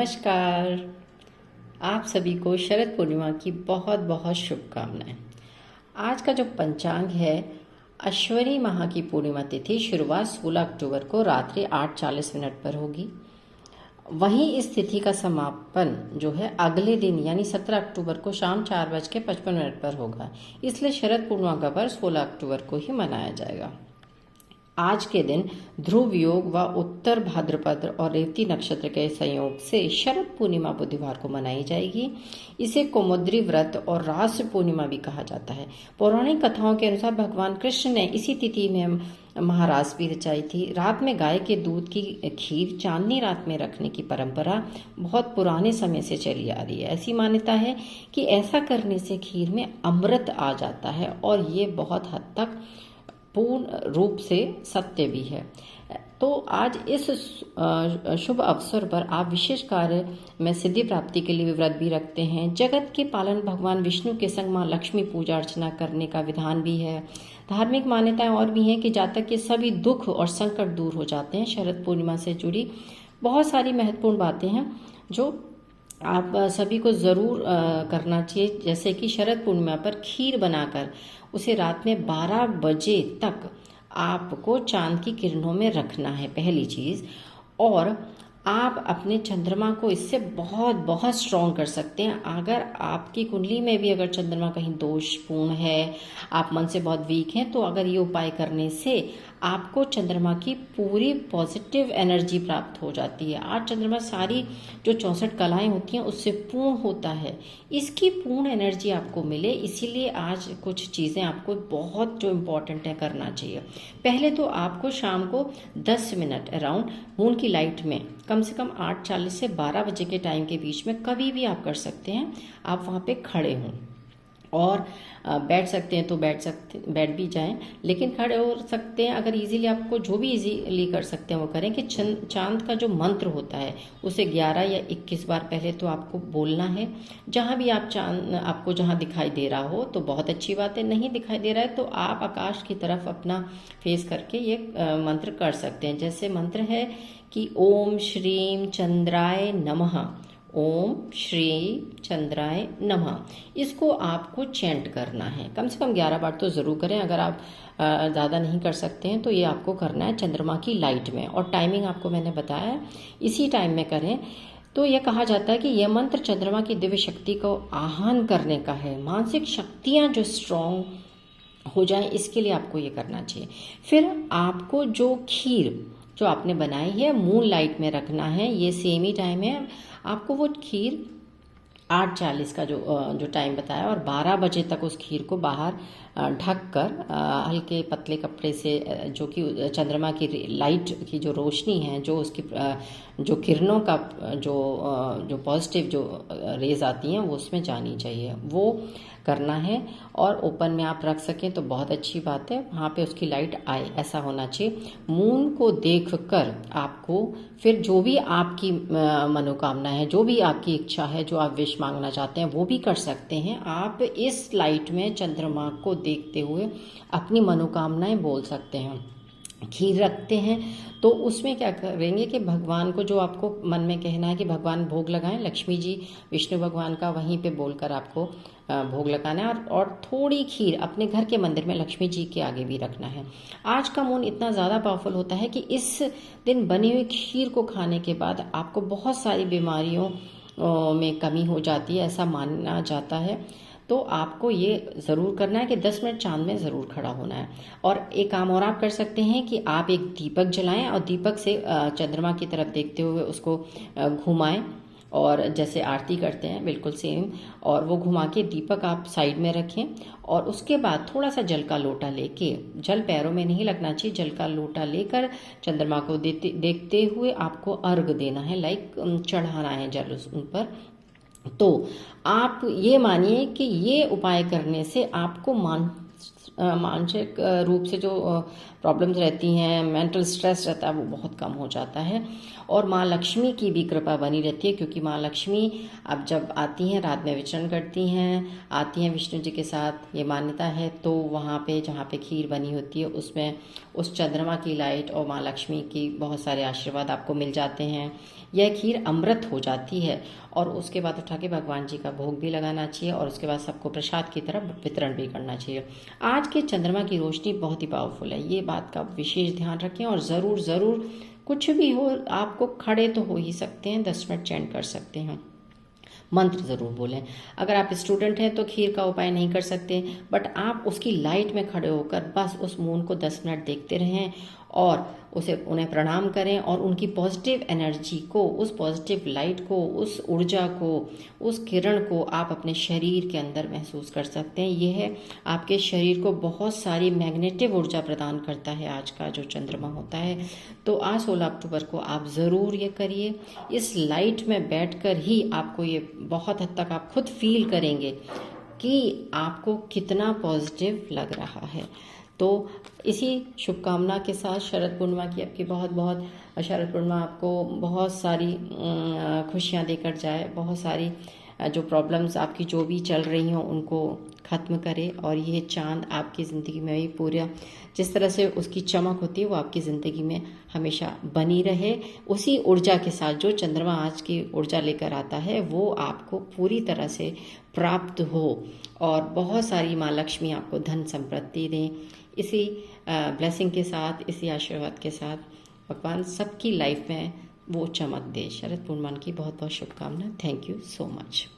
नमस्कार। आप सभी को शरद पूर्णिमा की बहुत बहुत शुभकामनाएं। आज का जो पंचांग है, अश्वनी माह की पूर्णिमा तिथि शुरुआत 16 अक्टूबर को रात्रि 8:40 पर होगी। वहीं इस तिथि का समापन जो है अगले दिन यानी 17 अक्टूबर को शाम 4:55 पर होगा। इसलिए शरद पूर्णिमा का पर्व 16 अक्टूबर को ही मनाया जाएगा। आज के दिन ध्रुव योग व उत्तर भाद्रपद और रेवती नक्षत्र के संयोग से शरद पूर्णिमा बुधवार को मनाई जाएगी। इसे कौमुदी व्रत और रास पूर्णिमा भी कहा जाता है। पौराणिक कथाओं के अनुसार भगवान कृष्ण ने इसी तिथि में महारास भी रचाई थी। रात में गाय के दूध की खीर चांदनी रात में रखने की परंपरा बहुत पुराने समय से चली आ रही है। ऐसी मान्यता है कि ऐसा करने से खीर में अमृत आ जाता है और ये बहुत हद तक पूर्ण रूप से सत्य भी है। तो आज इस शुभ अवसर पर आप विशेष कार्य में सिद्धि प्राप्ति के लिए भी व्रत भी रखते हैं। जगत के पालन भगवान विष्णु के संग मां लक्ष्मी पूजा अर्चना करने का विधान भी है। धार्मिक मान्यताएं और भी हैं कि जातक के सभी दुख और संकट दूर हो जाते हैं। शरद पूर्णिमा से जुड़ी बहुत सारी महत्वपूर्ण बातें हैं जो आप सभी को ज़रूर करना चाहिए। जैसे कि शरद पूर्णिमा पर खीर बनाकर उसे रात में 12 बजे तक आपको चांद की किरणों में रखना है, पहली चीज़। और आप अपने चंद्रमा को इससे बहुत बहुत स्ट्रॉन्ग कर सकते हैं। अगर आपकी कुंडली में भी अगर चंद्रमा कहीं दोषपूर्ण है, आप मन से बहुत वीक हैं, तो अगर ये उपाय करने से आपको चंद्रमा की पूरी पॉजिटिव एनर्जी प्राप्त हो जाती है। आज चंद्रमा सारी जो 64 कलाएं होती हैं उससे पूर्ण होता है। इसकी पूर्ण एनर्जी आपको मिले, इसीलिए आज कुछ चीज़ें आपको बहुत जो इम्पोर्टेंट है करना चाहिए। पहले तो आपको शाम को 10 मिनट अराउंड मून की लाइट में कम से कम 8:40 से 12 बजे के टाइम के बीच में कभी भी आप कर सकते हैं। आप वहाँ पे खड़े हों और बैठ सकते हैं तो बैठ भी जाएं, लेकिन खड़े हो सकते हैं। अगर इजीली आपको जो भी इजीली कर सकते हैं वो करें। कि चांद का जो मंत्र होता है उसे 11 या 21 बार पहले तो आपको बोलना है। जहाँ भी आप चांद आपको जहाँ दिखाई दे रहा हो तो बहुत अच्छी बात है, नहीं दिखाई दे रहा है तो आप आकाश की तरफ अपना फेस करके ये मंत्र कर सकते हैं। जैसे मंत्र है कि ओम श्रीम चंद्राय नमः, ओम श्री चंद्राय नमः। इसको आपको चैंट करना है, कम से कम 11 बार तो ज़रूर करें। अगर आप ज़्यादा नहीं कर सकते हैं तो ये आपको करना है चंद्रमा की लाइट में। और टाइमिंग आपको मैंने बताया, इसी टाइम में करें। तो यह कहा जाता है कि यह मंत्र चंद्रमा की दिव्य शक्ति को आह्वान करने का है। मानसिक शक्तियाँ जो स्ट्रॉन्ग हो जाए इसके लिए आपको ये करना चाहिए। फिर आपको जो खीर जो आपने बनाई है मून लाइट में रखना है। ये सेम ही टाइम है। आपको वो खीर 8:40 का जो टाइम बताया और 12 बजे तक उस खीर को बाहर ढक कर हल्के पतले कपड़े से, जो कि चंद्रमा की लाइट की जो रोशनी है, जो उसकी जो किरणों का जो पॉजिटिव जो रेज आती हैं वो उसमें जानी चाहिए, वो करना है। और ओपन में आप रख सकें तो बहुत अच्छी बात है, वहाँ पे उसकी लाइट आए, ऐसा होना चाहिए। मून को देखकर आपको फिर जो भी आपकी मनोकामना है, जो भी आपकी इच्छा है, जो आप विश मांगना चाहते हैं वो भी कर सकते हैं। आप इस लाइट में चंद्रमा को देखते हुए अपनी मनोकामनाएं बोल सकते हैं। खीर रखते हैं तो उसमें क्या करेंगे कि भगवान को जो आपको मन में कहना है कि भगवान भोग लगाएं, लक्ष्मी जी विष्णु भगवान का वहीं पे बोलकर आपको भोग लगाना है। और थोड़ी खीर अपने घर के मंदिर में लक्ष्मी जी के आगे भी रखना है। आज का मून इतना ज़्यादा पावरफुल होता है कि इस दिन बनी हुई खीर को खाने के बाद आपको बहुत सारी बीमारियों में कमी हो जाती है, ऐसा माना जाता है। तो आपको ये ज़रूर करना है कि 10 मिनट चांद में ज़रूर खड़ा होना है। और एक काम और आप कर सकते हैं कि आप एक दीपक जलाएं और दीपक से चंद्रमा की तरफ देखते हुए उसको घुमाएं, और जैसे आरती करते हैं बिल्कुल सेम। और वो घुमा के दीपक आप साइड में रखें और उसके बाद थोड़ा सा जल का लोटा लेके, जल पैरों में नहीं लगना चाहिए, जल का लोटा लेकर चंद्रमा को देखते हुए आपको अर्घ देना है, लाइक चढ़ाना है जल उन पर। तो आप ये मानिए कि ये उपाय करने से आपको मानसिक रूप से जो प्रॉब्लम्स रहती हैं, मेंटल स्ट्रेस रहता है, वो बहुत कम हो जाता है। और माँ लक्ष्मी की भी कृपा बनी रहती है, क्योंकि माँ लक्ष्मी अब जब आती हैं रात में विचरण करती हैं, आती हैं विष्णु जी के साथ, ये मान्यता है। तो वहाँ पे जहाँ पे खीर बनी होती है उसमें उस चंद्रमा की लाइट और माँ लक्ष्मी की बहुत सारे आशीर्वाद आपको मिल जाते हैं। यह खीर अमृत हो जाती है और उसके बाद उठा के भगवान जी का भोग भी लगाना चाहिए और उसके बाद सबको प्रसाद की तरह वितरण भी करना चाहिए। आज के चंद्रमा की रोशनी बहुत ही पावरफुल है, ये बात का विशेष ध्यान रखें। और ज़रूर ज़रूर कुछ भी हो, आपको खड़े तो हो ही सकते हैं, 10 मिनट चैंट कर सकते हैं, मंत्र ज़रूर बोलें। अगर आप स्टूडेंट हैं तो खीर का उपाय नहीं कर सकते, बट आप उसकी लाइट में खड़े होकर बस उस मून को 10 मिनट देखते रहें और उन्हें प्रणाम करें और उनकी पॉजिटिव एनर्जी को, उस पॉजिटिव लाइट को, उस ऊर्जा को, उस किरण को आप अपने शरीर के अंदर महसूस कर सकते हैं। यह आपके शरीर को बहुत सारी मैग्नेटिव ऊर्जा प्रदान करता है आज का जो चंद्रमा होता है। तो आज 16 अक्टूबर को आप ज़रूर ये करिए। इस लाइट में बैठकर ही आपको ये बहुत हद तक आप खुद फील करेंगे कि आपको कितना पॉजिटिव लग रहा है। तो इसी शुभकामना के साथ शरद पूर्णिमा की आपकी बहुत बहुत शरद पूर्णिमा आपको बहुत सारी खुशियाँ देकर जाए, बहुत सारी जो प्रॉब्लम्स आपकी जो भी चल रही हों उनको ख़त्म करे और ये चांद आपकी ज़िंदगी में भी पूरा जिस तरह से उसकी चमक होती है वो आपकी ज़िंदगी में हमेशा बनी रहे। उसी ऊर्जा के साथ जो चंद्रमा आज की ऊर्जा लेकर आता है वो आपको पूरी तरह से प्राप्त हो और बहुत सारी माँ लक्ष्मी आपको धन संपत्ति दें। इसी ब्लेसिंग के साथ, इसी आशीर्वाद के साथ भगवान सबकी लाइफ में वो चमक दे। शरद पूर्णिमा की बहुत बहुत शुभकामनाएं। Thank you so much.